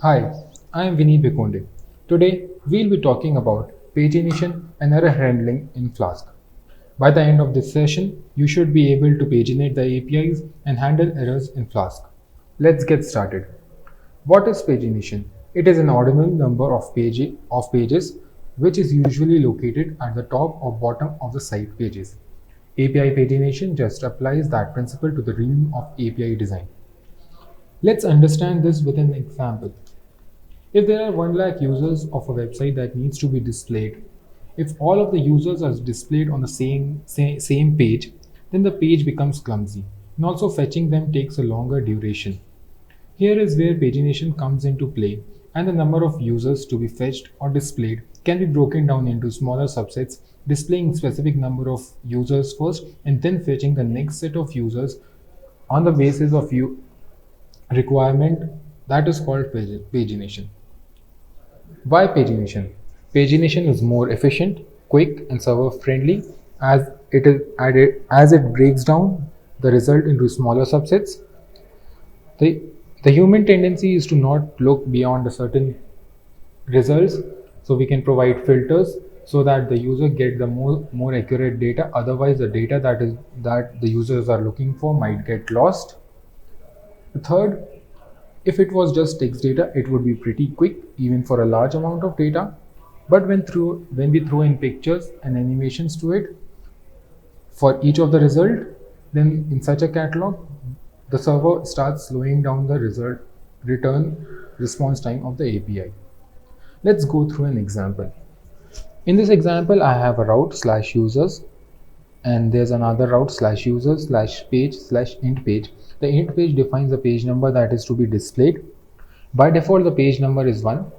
Hi, I am Vinny Bikonde. Today, we'll be talking about pagination and error handling in Flask. By the end of this session, you should be able to paginate the APIs and handle errors in Flask. Let's get started. What is pagination? It is an ordinal number of pages which is usually located at the top or bottom of the site pages. API pagination just applies that principle to the realm of API design. Let's understand this with an example. If there are 1 lakh users of a website that needs to be displayed, if all of the users are displayed on the same page, then the page becomes clumsy, and also fetching them takes a longer duration. Here is where pagination comes into play, and the number of users to be fetched or displayed can be broken down into smaller subsets, displaying specific number of users first and then fetching the next set of users on the basis of requirement. That is called pagination. Why pagination? Pagination is more efficient, quick, and server friendly as it breaks down the result into smaller subsets. The, the human tendency is to not look beyond a certain results, so we can provide filters so that the user get the more accurate data. Otherwise, the data that the users are looking for might get lost. The third, if it was just text data, it would be pretty quick even for a large amount of data. But when we throw in pictures and animations to it for each of the result, then in such a catalog, the server starts slowing down the result return response time of the API. Let's go through an example. In this example, I have a route slash users and there's another route slash users slash page slash int page. The int page defines the page number that is to be displayed. By default, the page number is 1.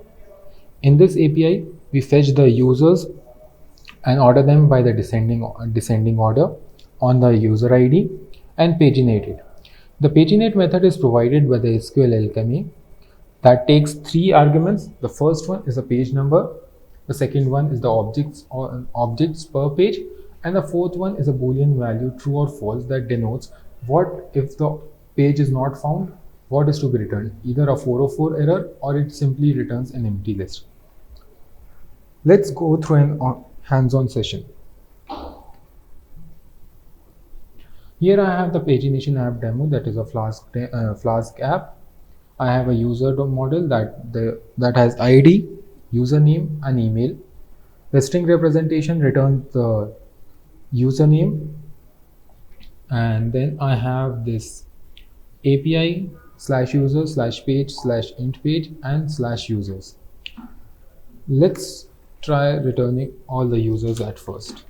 In this API, we fetch the users and order them by the descending order on the user ID and paginate it. The paginate method is provided by the SQL alchemy that takes 3 arguments. The first one is the page number, the second one is the objects per page, and the fourth one is a boolean value true or false that denotes what if the page is not found, what is to be returned, either a 404 error or it simply returns an empty list. Let's go through an hands-on session. Here I have the pagination app demo, that is a Flask app. I have a user model that has ID, username, and email. The string representation returns the username, and then I have this API slash user slash page slash int page and slash users. Let's try returning all the users at first.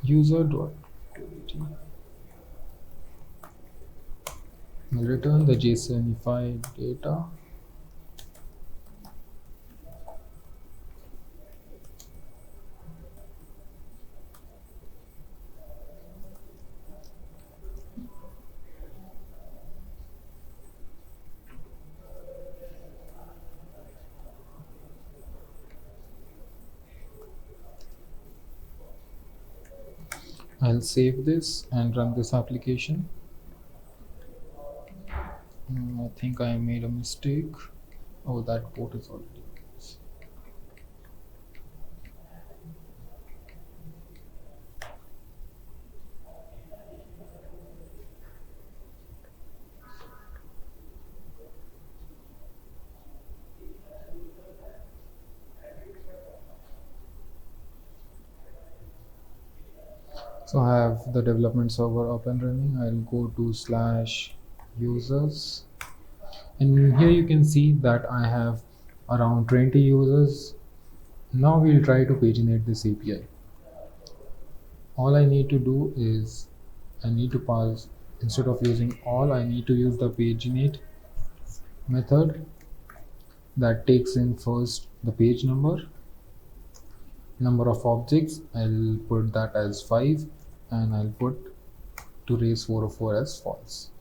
User dot return the JSONified data. I'll save this and run this application. I think I made a mistake. Oh, that port is already. So I have the development server up and running. I'll go to slash users, and here you can see that I have around 20 users. Now we'll try to paginate this API. All I need to do is I need to pass, instead of using all, I need to use the paginate method that takes in first the page number of objects. I'll put that as 5 and I'll put to raise 404 as false.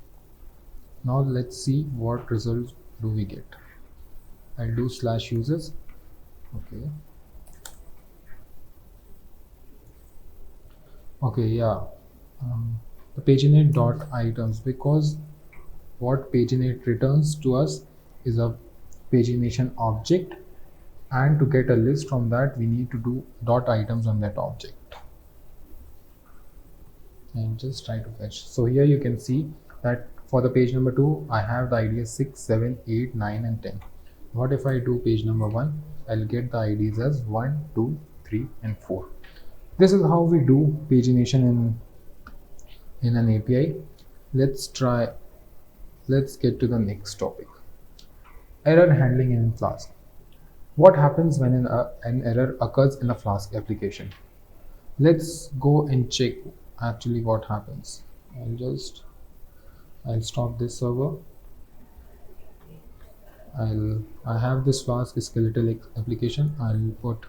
Now let's see what results do we get. I'll do slash users. Okay. Okay, yeah. The paginate dot items, because what paginate returns to us is a pagination object, and to get a list from that we need to do dot items on that object and just try to fetch. So here you can see that for the page number 2 I have the IDs 6, 7, 8, 9 and 10. What if I do page number 1? I'll get the IDs as 1, 2, 3 and 4. This is how we do pagination in an API. Let's get to the next topic. Error handling in Flask. What happens when an error occurs in a Flask application? Let's go and check actually what happens. I'll stop this server. I have this Flask skeletal application. I'll put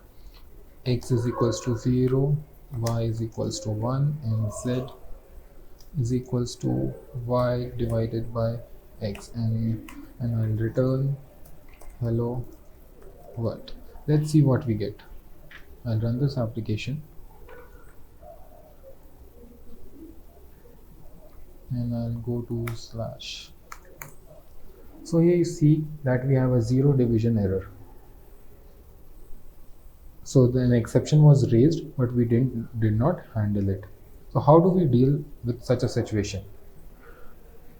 x is equals to 0, y is equals to 1 and z is equals to y divided by x, and I'll return hello world. Let's see what we get. I'll run this application and I'll go to slash. So here you see that we have a 0 division error. So then an exception was raised, but we did not handle it. So how do we deal with such a situation?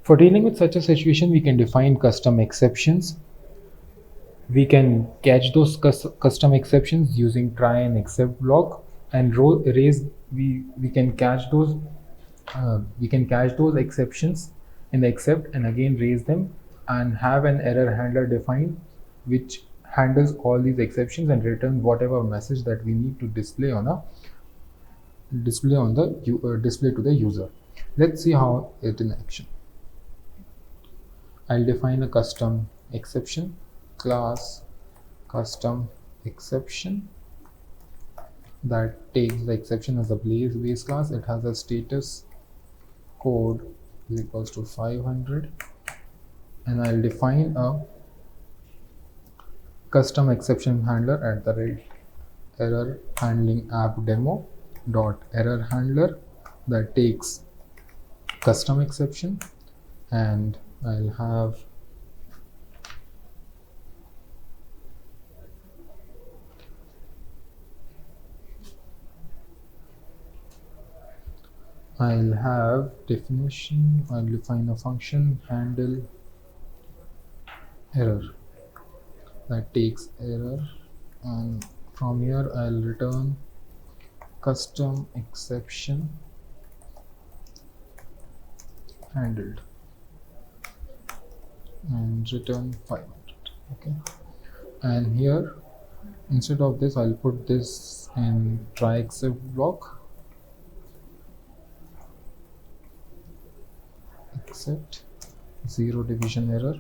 For dealing with such a situation, we can define custom exceptions. We can catch those custom exceptions using try and except block, and we can catch those exceptions in the except and again raise them, and have an error handler defined which handles all these exceptions and returns whatever message that we need to display display to the user. Let's see how it in action. I'll define a custom exception class custom exception that takes the exception as a base class. It has a status code is equals to 500, and I'll define a custom exception handler at the rate error handling app demo dot error handler that takes custom exception, and I'll have definition. I'll define a function handle error that takes error, and from here I'll return custom exception handled and return 500. Okay, and here instead of this I'll put this in try except block, except 0 division error,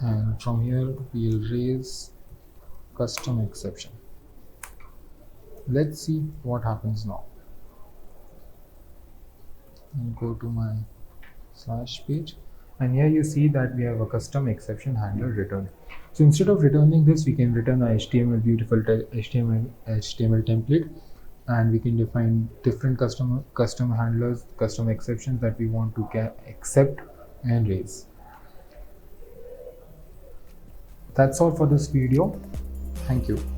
and from here we'll raise custom exception. Let's see what happens now. I'll go to my slash page, and here you see that we have a custom exception handler returned. So instead of returning this, we can return a beautiful HTML template, and we can define different custom handlers, custom exceptions that we want to accept and raise. That's all for this video. Thank you.